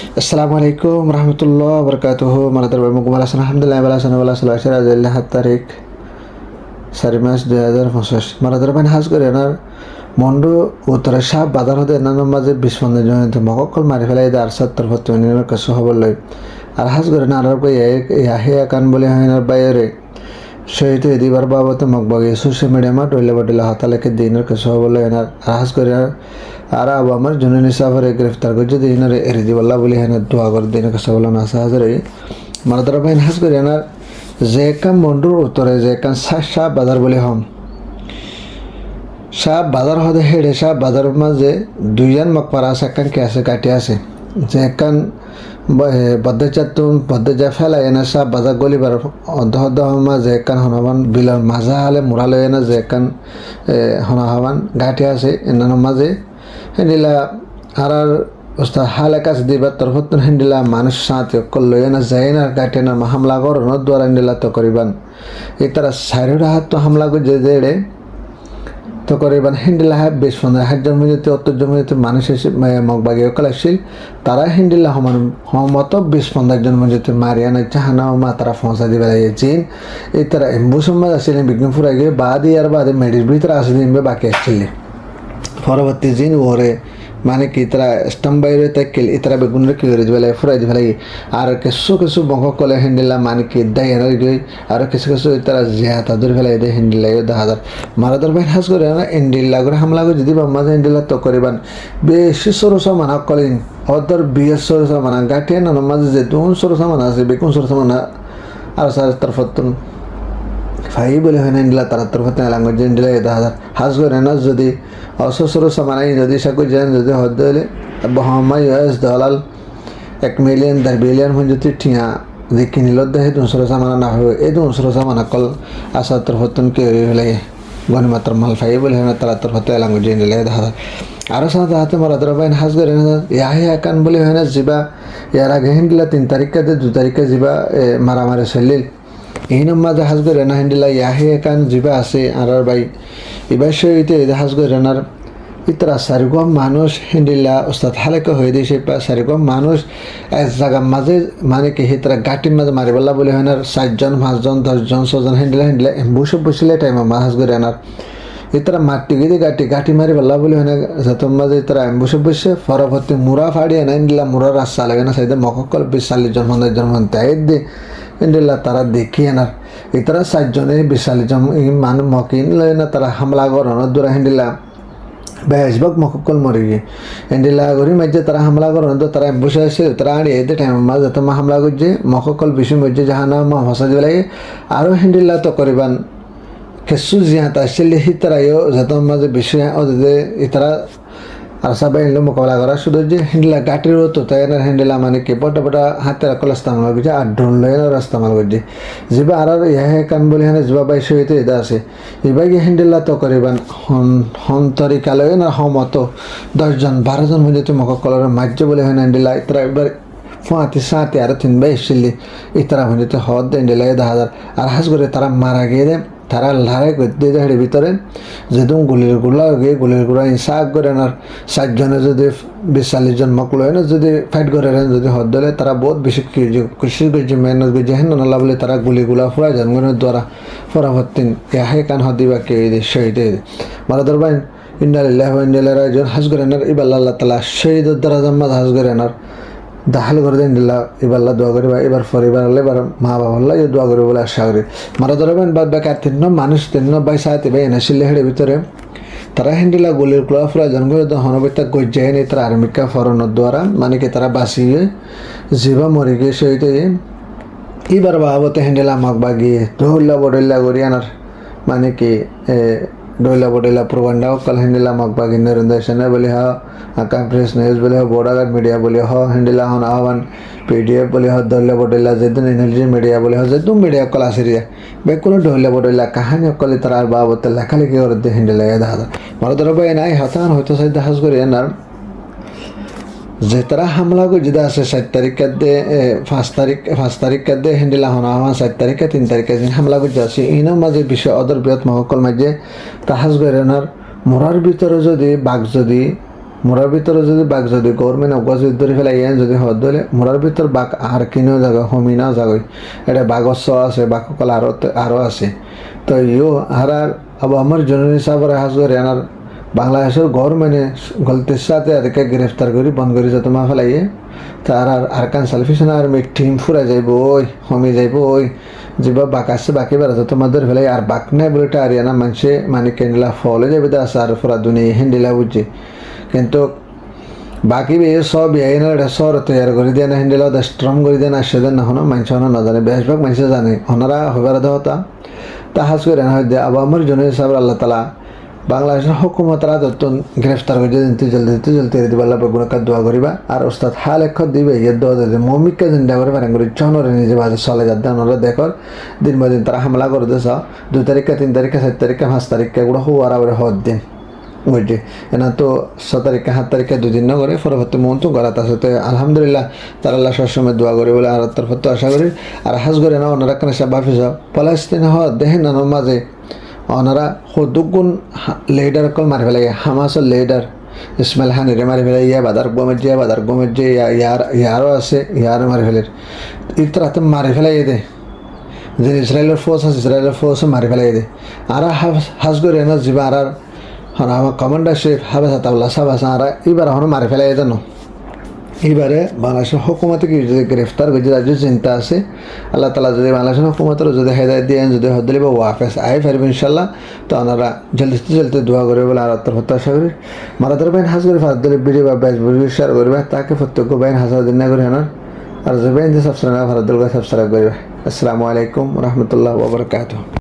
আসসালামু আলাইকুম রহমতুল্লাহ বরকাতুহ মারাদার মুকুমাল হাসান আলহামদুলিল্লাহ বালা সাল্লাহ সাত তারিখ 4 মার্চ 2025 মারাদার বান হাজ করে এনার মন্ডু উত্তরে সাপ বাধার হতে এনার মাঝে 20 জনিত মকল মারি ফেলাই আর 70 কাছে খবর লই আর হাজ করে না আর ইয়াহে কান বলে হয় না বাইরে সহিত এদিবার বাবতে মকবাগি সোশ্যাল মিডিয়া মা ডইলে বডিলা হাতালেকে দিনের কাছে খবর লই এনার আর হাজ করে আর আবু আমার জুনুন সাফারে গ্রেফতার করে যদি এনারে এরে দিবাল্লাহ বলে হেন দোয়া করে দিনের কাছে বলা না হাজারে মারাদার বান হাজ করে এনার যে কাম মন্ডুর উত্তরে যে কান শাহ বাজার বলে হম শাহ বাজার হতে হেডে শাহ বাজারের মাঝে দুইজন মকপারা আছে একান কে আছে কাটি আছে যে একান বদ্ধে ফেলাই এনে শাহ বাজার গলিবার অর্ধ মাঝে একান হনবান বিলর মাজা হালে মুড়ালে এনে যে একান হনহাবান ঘাটি আছে এনার মাঝে হেনিলা আর ওস্তাদ হালে কাছে দিবার তরফত হেন্ডিলা মানুষ সাথে করলো না যায় না গাটে না হামলা করো দ্বারা হেন্ডিলা তো করিবান এই তারা সাইডের হাত তো হামলা করে যে দেড়ে তো করিবান হেন্ডিলা হাত 20-15 জন্ম যেতে অত জন্ম যেতে মানুষ এসে মগবাগি অকল আসছিল তারা হেন্ডিলা সমান সমত 20-15 জন্ম যেতে মারিয়ানা চাহানা মা তারা ফসা দিবে জিন এই তারা এম্বু সমাজ আসছিলেন বিঘ্নপুর আগে বাদ ইয়ার বাদে মেডির ভিতরে আসলে বাকি আসছিলেন পরবর্তী জিন ওরে মানে কি তারা স্টাম্প বাইরে তাইকেল ইতারা বেগুনের কি করে দিবে ফুরাই দিবে আর কিছু বঙ্ক কলে হেন্ডিলা মানে কি দেয় গই আর কিছু তারা জিয়া তাদের ফেলাই দেয় হেন্ডিলা 10,000 মারাদার ভাই হাজ করে না হেন্ডিলা করে হামলা করে যদি বাম্মা হেন্ডিলা তো করিবান বেশি সরসা মানা কলিন অদর বিএস সরসা মানা গাঠিয়া না মাঝে যে তুন সরসা মানা আছে বেকুন সরসা মানা আর সার তরফতুন ফাই বলে হয় হেন্ডিলা তারা তরফতুন লাঙ্গুয়েজ হেন্ডিলা 10,000 হাজ করে না যদি অসুসর সামানাই যদি সাকু যান যদি হদ হলে বহমাই $US $1 মিলিয়ন 1.5 বিলিয়ন হন যদি ঠিয়া যে কিনিল দেহে 200 সামানা না হয় এই 200 সামানা কল আসা তরফতুন কে হলে গণমাত্র মাল ফাই বলে হয় তারা তরফতে লাঙ্গুয়েজ হেন্ডিলা 10,000 আরো সাথে হাতে মারাদার বাইন হাজ করে না ইয়াহে কান বলে হয় না জিবা ইয়ার আগে হেন্ডিলা 3 তারিখ কাতে 2 তারিখে জিবা মারামারি চলিল এই নম্বর হাজ করে না হেন্ডিলা ইয়াহে কান জিবা আছে আর ভাই এবার সহিতে হাজ করে নার ইতরা সারিগম মানুষ হেন্ডিলা ওস্তাদ হালেকে হয়ে দিয়েছে সারিগম মানুষ এক জায়গার মাঝে মানে কি হিতরা গাটির মাঝে মারিবাল্লা বলে হয় না 4জন 5জন 10জন 6জন হেন্ডিলা এম্বুসে বসিলে টাইম হাজ করে আনার ইতরা মাটি গিয়ে গাটি মারি পাল্লা বলে হয় না যত মাঝে ইতরা এম্বুসে বসে পরবর্তী মুড়া ফাড়িয়ে না হেন্ডিলা মুড়া রাস্তা লাগে না সাইডে মকল 40-40 জন 50 জন তাই দিয়ে হেন্ডিলা তারা দেখি আনার ইতরা 4জনে 40 জন মানুষ মকিন লয় না তারা হামলা করানোর দ্বারা হেন্ডিলা বেশবাগ মকল মরে গিয়ে হেন্ডিলা করি মাঝে তারা হামলা করানো তো তারা বসে আসছে তারা আড়িয়ে এতে টাইম মাঝে তো হামলা করছে মকল বেশি মধ্যে জাহানা মা হসা দিব লাগে আরও হেন্ডিলা তো করিবান কিছু জিহাত আসছিল সি তারাইও যত মাঝে বেশি ইতারা আর সবাই মোকাবেলা করা শুধু যে হেন্ডিলা গাটিরও তো তাই না হেন্ডিলা মানে কি বটা হাতে রাখল ইস্তেমাল করছে আর ড্রোন লয় ইস্তেমাল করছে যিবা আর ইয়াহে কান বলে হেনে যিবা বাই সহিত এটা আছে এবার গিয়ে হেন্ডিলা তো করিবান হন তরিকা লয় না সমত 10জন 12জন মধ্যে তুমি মকলের মাঝে বলে হয় হেন্ডিলা ইতরা এবার ফাঁতি আর 3 বাই এসছিলি ইতরা মধ্যে হদ হেন্ডিলা 10,000 আর হাজ করে তারা মারা গিয়ে দেয় তারা লড়াই করতে হেঁটে ভিতরে যেহেতু গুলির গুড়া শাক করে আর 4জনে যদি 20-40 জন মকল হয় না যদি ফাইট করে যদি হদ দিলে তারা বহুত বেশি কোশিশ করছে মেহনত করছে হেন নালা বলে তারা গুলিগুলা ফুরা জনগণের দ্বারা পরবর্তী ইয়াহে কান হদিবা কে শহীদ মারাদার বাইন ইন্ডালিল্লাহ ইন্ডালিল্লাহ একজন হাজ করে আনার ইবাল আল্লাহ তালা শহীদের দ্বারা জাম্মাদ হাজ করে আনার দাহাল করে দেন দিল্লা এবারলা দোয়া করি বা এবার পরিবার হলে এবার মা বাবা এই দোয়া করি বলে আশা করি মারা ধরবেন বাদ বেকার 3 মানুষ 3 বাই 7 বাই এনেছিল হেড়ে ভিতরে তারা হেন্ডিলা গুলির কুলা ফুরা জনগণ হনবত্যা গজ্জায় নি তারা আর্মিকা ফরনের দ্বারা মানে কি তারা বাঁচিয়ে জীবা মরে গিয়ে সহিত এবার বাবতে হেন্ডিলা মাক বাগিয়ে দৌল্লা বডল্লা করি আনার মানে কি ডইলা বডইলা প্রোপাগান্ডা কল হেন্ডিলা মকবাগি নরেন্দ্র সেনা বলে হ আকাম প্রেস নিউজ বলে হ বোর্ডাগার মিডিয়া বলে হ হেন্ডিলা হন আহ্বান পিডিএফ বলে হ দইলা বডইলা যেদিন এনার্জি মিডিয়া বলে হ যেদিন মিডিয়া কল আসিরিয়া বেকুল ডইলা বডইলা কাহানি কলে তার আর বাবতে লেখালেখি করে হেন্ডিলা দাদা মারা ধরো ভাই নাই হতান হয়তো সাইড হাজ করে এনার যে তারা হামলা করে যদি আছে 7 তারিখ কাদে 5 তারিখ কাদে হেন্ডিলা হন আহ্বান 7 তারিখে 3 তারিখে হামলা করে যাচ্ছে ইনো মাঝে বিষয় অদর বৃহৎ মহকল মাঝে তাহাজ করে এনার মোরার ভিতরে যদি বাঘ যদি মোরার ভিতরে যদি বাঘ যদি গভর্নমেন্ট অজ্ঞা যদি ধরে ফেলাই ইয়ান যদি হদ দিলে মোরার ভিতর বাঘ আর কিনেও জাগো হমিনাও জাগই এটা বাঘর স আছে বাঘ সকল আরও আছে তো ইও হারার আবার আমার জননী সাহেবের হাজ করে আনার বাংলাদেশের গভর্নমেন্টে গলতির সাথে এদেরকে গ্রেফতার করি বন্ধ করে যত মা ফেলাইয়ে তার আর আরকান সালফিশন আর্মির টিম ফুরা যাইব ওই হমি যাইব ওই যেবা বাক আছে বাকি বেড়া যত মাদের ফেলাই আর বাক নাই বলে এটা আরিয়ানা মানুষে মানে কেন্দ্রা ফলে যাবে আছে আর পুরা দুনিয়া হ্যান্ডেলা বুঝছে কিন্তু বাকি বে সব না এটা শহর তৈরি করে দিয়ে না হ্যান্ডেলা স্ট্রং করে দিয়ে না সেদিন না হনো মানুষ হনো না জানে বেশিরভাগ মানুষে জানে ওনারা হবার দেওয়া তা হাজ করে না হয় আবার আমার জন্য হিসাবে আল্লাহ তালা বাংলাদেশের হুকুমতরা যত গ্রেফতার করে দিতে জলদি দিব আল্লাহ গুণকার দোয়া করিবা আর ওস্তাদ হাল এক দিবে ইয়ে দোয়া দিবে মমিককে জিন্দা করে পারেন করে চনরে নিজে বাজে চলে যাতে ওনারা দেখর দিন বা দিন তারা হামলা করে দিয়েছ 2 তারিখে 3 তারিখে 4 তারিখে 5 তারিখে এগুলো হওয়ার আবার হওয়ার দিন বুঝছি এনা তো 6 তারিখে 7 তারিখে 2 দিন না করে পরবর্তী মন্ত্র করা তার সাথে আলহামদুলিল্লাহ তারা আল্লাহ সবসময় দোয়া করে বলে আর তরফ তো আশা করি আর হাজ করে না ওনারা কেন সব বাফিস পালাস্তিন হওয়া দেখেন না মাঝে ওনারা সদুগুণ লিডার কল মারি ফেলাই হামাসের লিডার ইসমাইল হানিরে মারি ফেলাই বাদার গোমের যে ইয়ারও আছে ইয়ারও মারি ফেলের ইতরাতে মারি ফেলাই দে যে ইসরায়েলের ফোর্স আছে ইসরায়েলের ফোর্সও মারি ফেলাই দে আর হাজ করে না যাবা আর আমার কমান্ডারশিপ হাবেস আতাউল্লাহ সাহেব আছে আর এবার এখন মারি ফেলাই দেন এইবারে বাংলাদেশের হুকুমতকে যদি গ্রেফতার করে যদি চিন্তা আছে আল্লাহ তালা যদি বাংলাদেশের হুকুমতের যদি হেদায়ত দিয়ে যদি হদিলে বা ওয়াফেস আই ফেরবে ইনশাল্লাহ তো ওনারা জলদি দোয়া করবে বলে আর আশা করি মারাদার বাইন হাজ করে ফারদুল বিড়ি বা ব্যাস শেয়ার করবে তাকে প্রত্যেক বাইন হাজার দিন না করে আনার আর যে বাইন যে সাবস্ক্রাইব ফারদুল সাবস্ক্রাইব করবে আসসালামু আলাইকুম রহমতুল্লাহ ওবরকাতুহ।